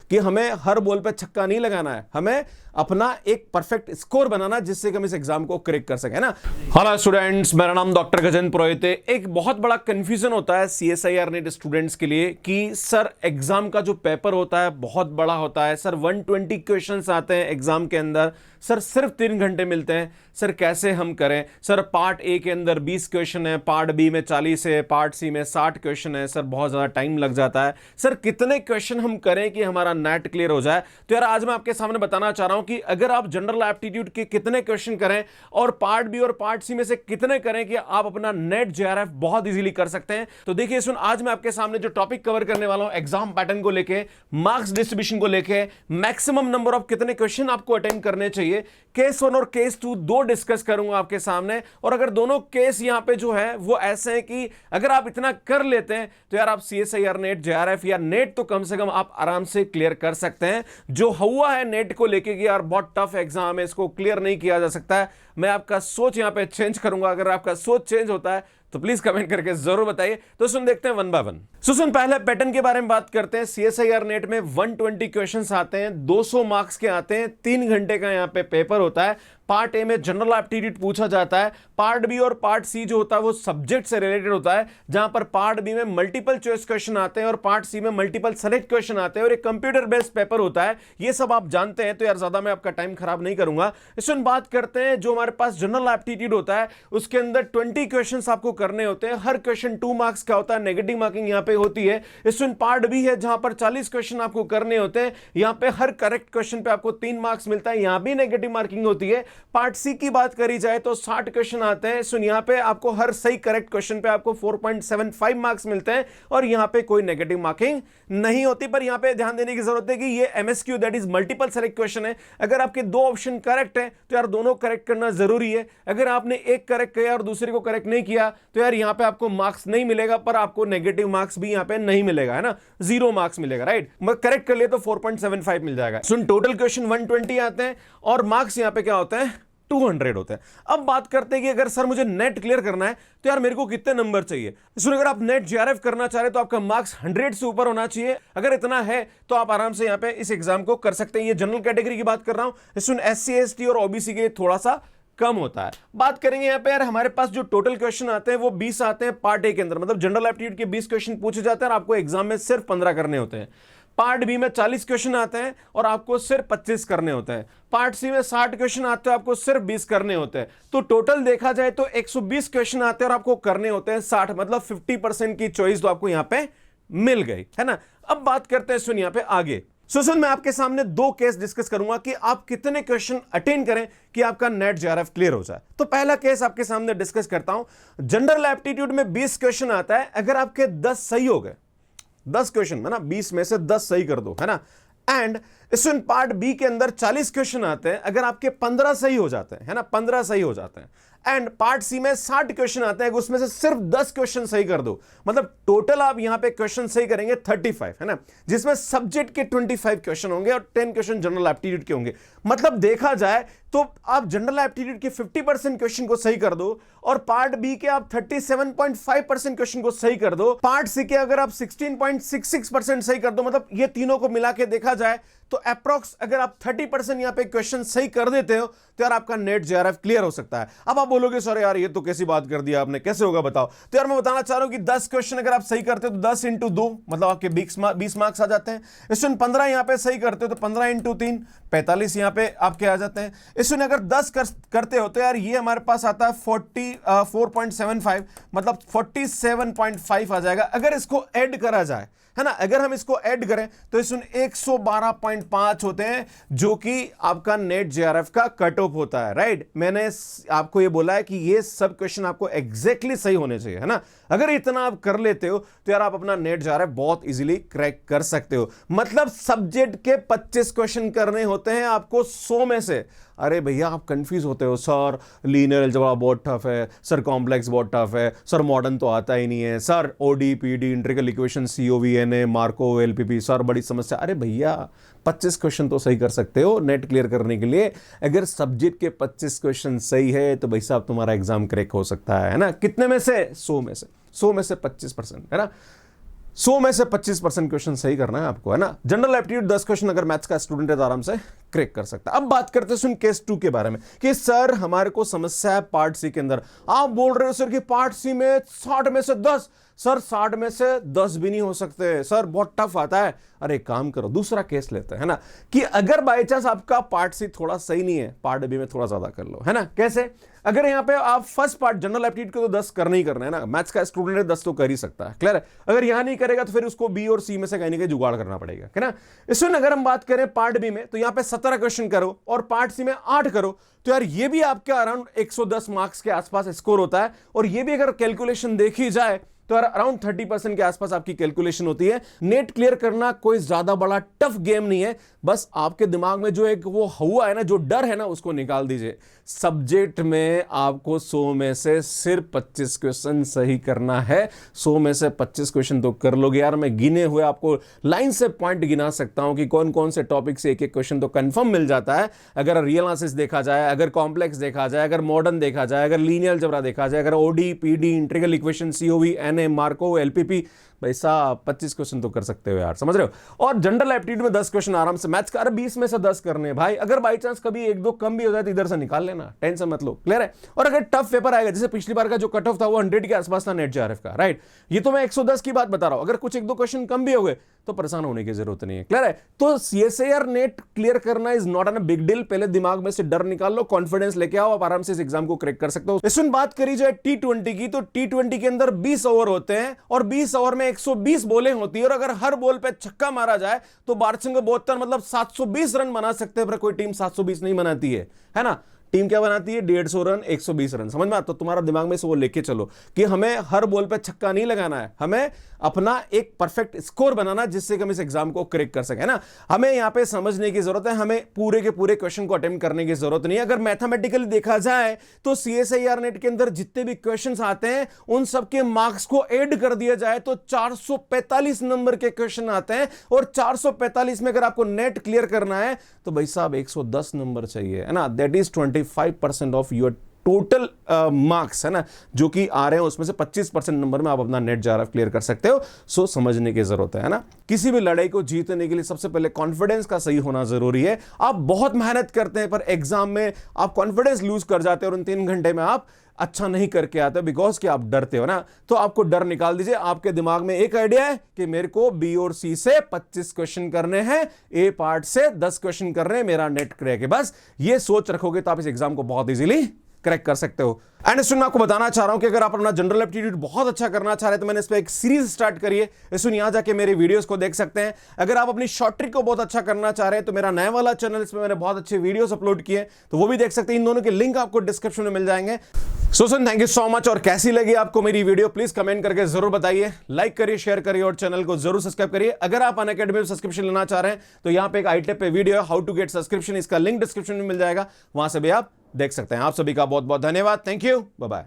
कि हमें हर बॉल पे छक्का नहीं लगाना है, हमें अपना एक परफेक्ट स्कोर बनाना जिससे कि हम इस एग्जाम को क्रैक कर सके ना। हेलो स्टूडेंट्स, मेरा नाम डॉक्टर गजेंद्र पुरोहित है। एक बहुत बड़ा कंफ्यूजन होता है CSIR नेट स्टूडेंट्स के लिए कि सर एग्जाम का जो पेपर होता है बहुत बड़ा होता है, सर 120 क्वेश्चंस आते हैं एग्जाम के अंदर, सर सिर्फ 3 घंटे मिलते हैं, सर कैसे हम करें? सर पार्ट ए के अंदर 20 क्वेश्चन है, पार्ट बी में 40 है, पार्ट सी में 60 क्वेश्चन है, सर बहुत ज्यादा टाइम लग जाता है, सर कितने क्वेश्चन हम करें कि हमारा नेट क्लियर हो जाए? तो यार आज मैं आपके सामने बताना चाह रहा हूं कि अगर आप जनरल एप्टीट्यूड के कितने क्वेश्चन करें और पार्ट बी और पार्ट सी में से कितने करें कि आप अपना नेट JRF बहुत इजीली कर सकते हैं। तो देखिए सुन, आज मैं आपके सामने जो टॉपिक कवर करने वाला हूं एग्जाम पैटर्न को लेके, मार्क्स डिस्ट्रीब्यूशन को लेके, मैक्सिमम नंबर ऑफ कितने क्वेश्चन आपको अटेंड करने चाहिए, केस 1 और केस 2 दो डिस्कस करूंगा आपके सामने। और अगर दोनों केस यहां पे जो है वो ऐसे हैं कि अगर आप इतना कर लेते हैं तो यार आप CSIR नेट JRF या नेट तो कम से कम आप आराम से क्लियर कर सकते हैं। जो हुआ है नेट को लेके कि यार बहुत टफ एग्जाम है, इसको क्लियर नहीं किया जा सकता है, मैं आपका सोच यहां पे चेंज करूंगा। अगर आपका सोच चेंज होता है तो प्लीज कमेंट करके जरूर बताइए। तो सुन देखते हैं 1 बाय 1। सुन पहले पैटर्न के बारे में बात करते हैं। CSIR नेट में 120 क्वेश्चंस आते हैं, 200 मार्क्स के आते हैं, 3 घंटे का यहां पे पेपर होता है। पार्ट ए में जनरल एप्टीट्यूड पूछा जाता है, पार्ट बी और पार्ट सी जो होता है वो सब्जेक्ट से रिलेटेड होता है, जहां पर पार्ट बी में मल्टीपल चॉइस क्वेश्चन आते हैं और पार्ट सी में मल्टीपल सेलेक्ट क्वेश्चन आते हैं और एक कंप्यूटर बेस्ड पेपर होता है। ये सब आप जानते हैं, तो यार ज्यादा मैं आपका टाइम खराब नहीं करूंगा। इसमें बात करते हैं जो हमारे पास जनरल एप्टीट्यूड होता है उसके अंदर 20 क्वेश्चन आपको करने होते हैं। हर क्वेश्चन 2 मार्क्स का होता है, नेगेटिव मार्किंग यहां पे होती है। इसमें पार्ट बी है जहां पर 40 क्वेश्चन आपको करने होते हैं, यहां पे हर करेक्ट क्वेश्चन पे आपको 3 मार्क्स मिलता है, यहां भी नेगेटिव मार्किंग होती है। पार्ट सी की बात करी जाए तो 60 क्वेश्चन आते हैं। सुन यहां पे आपको हर सही करेक्ट क्वेश्चन पे आपको 4.75 मार्क्स मिलते हैं और यहां पे कोई नेगेटिव मार्किंग नहीं होती। पर यहां पे ध्यान देने की जरूरत है कि ये MSQ that is multiple select question है। अगर आपके 2 ऑप्शन करेक्ट है तो यार दोनों करेक्ट करना जरूरी है। अगर आपने एक करेक्ट किया और दूसरे को करेक्ट नहीं किया तो यार यहां पे आपको मार्क्स नहीं मिलेगा, पर आपको नेगेटिव मार्क्स भी यहां पे नहीं मिलेगा, है ना, 0 मार्क्स मिलेगा, राइट। करेक्ट कर लिए तो 4.75 मिल जाएगा। सुन टोटल क्वेश्चन 120 आते हैं और मार्क्स यहां पे क्या होते हैं, 200 होते हैं। अब बात करते हैं कि अगर सर मुझे नेट क्लियर करना है तो यार मेरे को कितने नंबर चाहिए। सुन अगर आप नेट JRF करना चाह रहे तो आपका मार्क्स 100 से ऊपर होना चाहिए। अगर इतना है तो आप आराम से यहां पे इस एग्जाम को कर सकते हैं। ये जनरल कैटेगरी की बात कर रहा हूं। सुन SC ST और OBC के लिए थोड़ा सा कम होता है। बात करेंगे यहां पे यार हमारे पास जो टोटल क्वेश्चन आते हैं वो 20 आते हैं पार्ट ए के अंदर, मतलब जनरल एप्टीट्यूड के 20 क्वेश्चन पूछे जाते हैं और आपको एग्जाम में सिर्फ 15 करने होते हैं। पार्ट बी में 40 क्वेश्चन आते हैं और आपको सिर्फ 25 करने होते हैं। पार्ट सी में 60 क्वेश्चन आते हैं, आपको सिर्फ 20 करने होते हैं। तो टोटल देखा जाए तो 120 क्वेश्चन आते हैं और आपको करने होते हैं 60, मतलब 50% की चॉइस तो आपको यहां पे मिल गई, है ना। अब बात करते हैं सुन यहां पे आगे। सुन मैं आपके सामने 2 केस डिस्कस करूंगा कि आप कितने क्वेश्चन अटेंड करें कि आपका नेट JRF क्लियर हो जाए। तो पहला केस आपके सामने डिस्कस करता हूं। जनरल एप्टीट्यूड में 20 क्वेश्चन आता है, अगर आपके 10 सही हो गए, 10 क्वेश्चन है ना, 20 में से 10 सही कर दो, है ना। एंड इसमें पार्ट बी के अंदर 40 क्वेश्चन आते हैं, अगर आपके 15 सही हो जाते हैं, है ना, 15 सही हो जाते हैं। एंड पार्ट सी में 60 क्वेश्चन आते हैं, उसमें से सिर्फ 10 क्वेश्चन सही कर दो, मतलब टोटल आप यहां पे क्वेश्चन सही करेंगे 35, है ना, जिसमें सब्जेक्ट के 25 क्वेश्चन होंगे और 10 क्वेश्चन जनरल एप्टीट्यूड के होंगे। मतलब देखा जाए तो आप जनरल एप्टीट्यूड के 50% क्वेश्चन को सही कर दो और पार्ट बी के आप 37.5% क्वेश्चन को सही कर दो, पार्ट सी के अगर आप 16.66% सही कर दो, मतलब ये तीनों को मिला के देखा जाए तो अप्रॉक्स अगर आप 30% यहां पे क्वेश्चन सही कर देते हो तो यार आपका नेट JRF क्लियर हो सकता है। अब आप बोलोगे सर यार ये तो कैसी बात कर दिया आपने, कैसे होगा बताओ। तो यार मैं बताना चाह रहा हूं कि 10 क्वेश्चन अगर आप सही करते हो तो 10 × 2 मतलब आपके 20 मार्क्स आ जाते हैं। इसमें 15 यहां पे सही करते हो तो 15 × 3 45 यहां पे आपके आ जाते हैं। इसमें अगर 10 करते हो तो यार ये हमारे पास आता है 4.75, मतलब 47.5 आ जाएगा। अगर इसको ऐड करा जाए, है ना, अगर हम इसको ऐड करें तो इसमें 112.5 होते हैं, जो कि आपका नेट JRF का कट ऑफ होता है, राइट। मैंने आपको ये बोला है कि ये सब क्वेश्चन आपको एग्जैक्टली सही होने चाहिए, है ना। अगर इतना आप कर लेते हो तो यार आप अपना नेट JRF बहुत इजीली क्रैक कर सकते हो। मतलब सब्जेक्ट के 25 क्वेश्चन करने होते हैं आपको 100 में से। अरे भैया आप कंफ्यूज होते हो, सर लीनियर अलजेब्रा बहुत टफ है, सर कॉम्प्लेक्स बहुत टफ है, सर मॉडर्न तो आता ही नहीं है, sir OD PD integral equation COVNA Markov LPP sir बड़ी समस्या। अरे भैया 25 क्वेश्चन तो सही कर सकते हो नेट क्लियर करने के लिए। अगर सब्जेक्ट के 25 क्वेश्चन सही है तो भाई साहब तुम्हारा एग्जाम क्रैक हो सकता है ना। कितने में से? 100 में से 25%, है ना। 100 में से 25% क्वेश्चन सही करना है आपको, है ना। जनरल एप्टीट्यूड 10 क्वेश्चन अगर मैथ्स का स्टूडेंट है तो आराम से क्रैक कर सकता है। अब बात करते हैं केस 2 के बारे में कि सर हमारे को समस्या है पार्ट सी के अंदर। आप बोल रहे हो सर कि पार्ट सी में 60 में से 10। सर 60 में से 10 भी नहीं हो सकते सर, बहुत टफ आता है। अरे काम करो, दूसरा केस लेते हैं, है ना, कि अगर बाय चांस आपका पार्ट सी थोड़ा सही नहीं है, पार्ट बी में थोड़ा ज्यादा कर लो, है ना। कैसे? अगर यहां पे आप फर्स्ट पार्ट जनरल एप्टीट्यूड को तो 10 करना ही करना है ना, मैथ्स का स्टूडेंट है 10 तो कर ही सकता है, क्लियर है। अगर यहां नहीं करेगा तो फिर उसको बी और सी में से कहीं ना कहीं जुगाड़ करना पड़ेगा, है ना। इसमें अगर हम बात करें पार्ट बी में तो यहां पे 17 क्वेश्चन करो और पार्ट सी में 8 करो, तो यार ये भी आपका अराउंड 110 मार्क्स के आसपास स्कोर होता है। और ये भी अगर कैलकुलेशन देखी जाए तो अराउंड 30% के आसपास आपकी कैलकुलेशन होती है। नेट क्लियर करना कोई ज्यादा बड़ा टफ गेम नहीं है, बस आपके दिमाग में जो एक वो हुआ है ना, जो डर है ना, उसको निकाल दीजिए। सब्जेक्ट में आपको 100 में से सिर्फ 25 क्वेश्चन सही करना है। 100 में से 25 क्वेश्चन तो कर लोगे यार। मैं गिने हुए आपको लाइन से पॉइंट गिना सकता हूं कि कौन कौन से टॉपिक से एक एक क्वेश्चन तो कंफर्म मिल जाता है। अगर रियल एनालिसिस देखा जाए, अगर कॉम्प्लेक्स देखा जाए, अगर मॉडर्न देखा जाए, अगर लीनियर अलजेब्रा देखा जाए, अगर OD, PD, integral equation, COV, NA, मार्को, एलपीपी, भाई साहब 25 क्वेश्चन तो कर सकते हो यार, समझ रहे हो। और जनरल एप्टीट्यूड में 10 क्वेश्चन आराम से मैथ्स का, 20 में से 10 करने भाई। अगर बाई चांस कभी एक दो कम भी हो जाए तो इधर से निकाल लेना, टेंशन मत लो, क्लियर है। और अगर टफ पेपर आएगा, जैसे पिछली बार का जो कट ऑफ था वो 100 के आसपास था नेट जेआरएफ का, राइट। ये तो मैं 110 की बात बता रहा हूं। अगर कुछ एक दो क्वेश्चन कम भी हो गए तो परेशान होने की जरूरत नहीं है, क्लियर है। तो सीएसआईआर नेट क्लियर करना is not an a big deal. पहले दिमाग में से डर निकाल लो, कॉन्फिडेंस लेके आओ, आप आराम से इस एग्जाम को क्रैक कर सकते हो। इसमें बात करी जाए T20 की, तो T20 के अंदर 20 ओवर होते हैं और 20 ओवर में 120 बॉलें होती है। और अगर हर बॉल पे छक्का मारा जाए तो 1272 मतलब 720 रन बना सकते हैं। पर कोई टीम 720 नहीं बनाती है ना। टीम क्या बनाती है? 150 रन, 120 रन, समझ में आता। तो तुम्हारा दिमाग में से वो लेके चलो कि हमें हर बॉल पे छक्का नहीं लगाना है, हमें अपना एक परफेक्ट स्कोर बनाना जिससे कि हम इस एग्जाम को क्रैक कर सके, है ना। हमें यहां पे समझने की जरूरत है, हमें पूरे के पूरे क्वेश्चन को अटेम्प्ट करने की जरूरत नहीं है। अगर मैथमेटिकली देखा जाए तो सीएसआईआर नेट के अंदर जितने भी क्वेश्चन आते हैं उन सबके मार्क्स को ऐड कर दिया जाए तो 445 नंबर के क्वेश्चन आते हैं। और 445 में अगर आपको नेट क्लियर करना है तो भाई साहब 110 नंबर चाहिए, है ना। That is 25% of your total marks, है ना, जो कि आ रहे हैं उसमें से 25% नंबर में आप अपना नेट जेआरएफ क्लियर कर सकते हो। सो समझने की जरूरत है ना। किसी भी लड़ाई को जीतने के लिए सबसे पहले कॉन्फिडेंस का सही होना जरूरी है। आप बहुत मेहनत करते हैं पर एग्जाम में आप कॉन्फिडेंस लूज कर जाते हैं और उन 3 घंटे में आप अच्छा नहीं करके आते बिकॉज कि आप डरते हो ना। तो आपको डर निकाल दीजिए। आपके दिमाग में एक आइडिया है कि मेरे को बी और सी से 25 क्वेश्चन करने हैं, ए पार्ट से 10 क्वेश्चन करने हैं, मेरा नेट क्रैक है। बस ये सोच रखोगे तो आप इस एग्जाम को बहुत इजीली क्रैक कर सकते हो। एंड इसमें मैं आपको बताना चाह रहा हूं कि अगर आप अपना जनरल एप्टीट्यूड बहुत अच्छा करना चाह रहे हैं तो मैंने इस पे एक सीरीज स्टार्ट करी है। इसमें यहां जाके मेरे वीडियोस को देख सकते हैं। अगर आप अपनी शॉर्ट ट्रिक को बहुत अच्छा करना चाह रहे हैं तो मेरा नया वाला चैनल, इसमें मैंने बहुत अच्छे वीडियोस अपलोड किए तो वो भी देख सकते हैं। इन दोनों के लिंक आपको डिस्क्रिप्शन में मिल जाएंगे। Susan, thank you so much. और कैसी लगी आपको मेरी वीडियो प्लीज कमेंट करके जरूर बताइए। लाइक करिए, शेयर करिए और चैनल को जरूर सब्सक्राइब करिए। अगर आप अनअकैडमी में सब्सक्रिप्शन लेना चाह रहे हैं तो यहां पे एक आईटेप पे वीडियो है, हाउ टू गेट सब्सक्रिप्शन, इसका लिंक डिस्क्रिप्शन में मिल जाएगा, वहां से भी आप देख सकते हैं। आप सभी का बहुत बहुत धन्यवाद। Thank you, bye bye.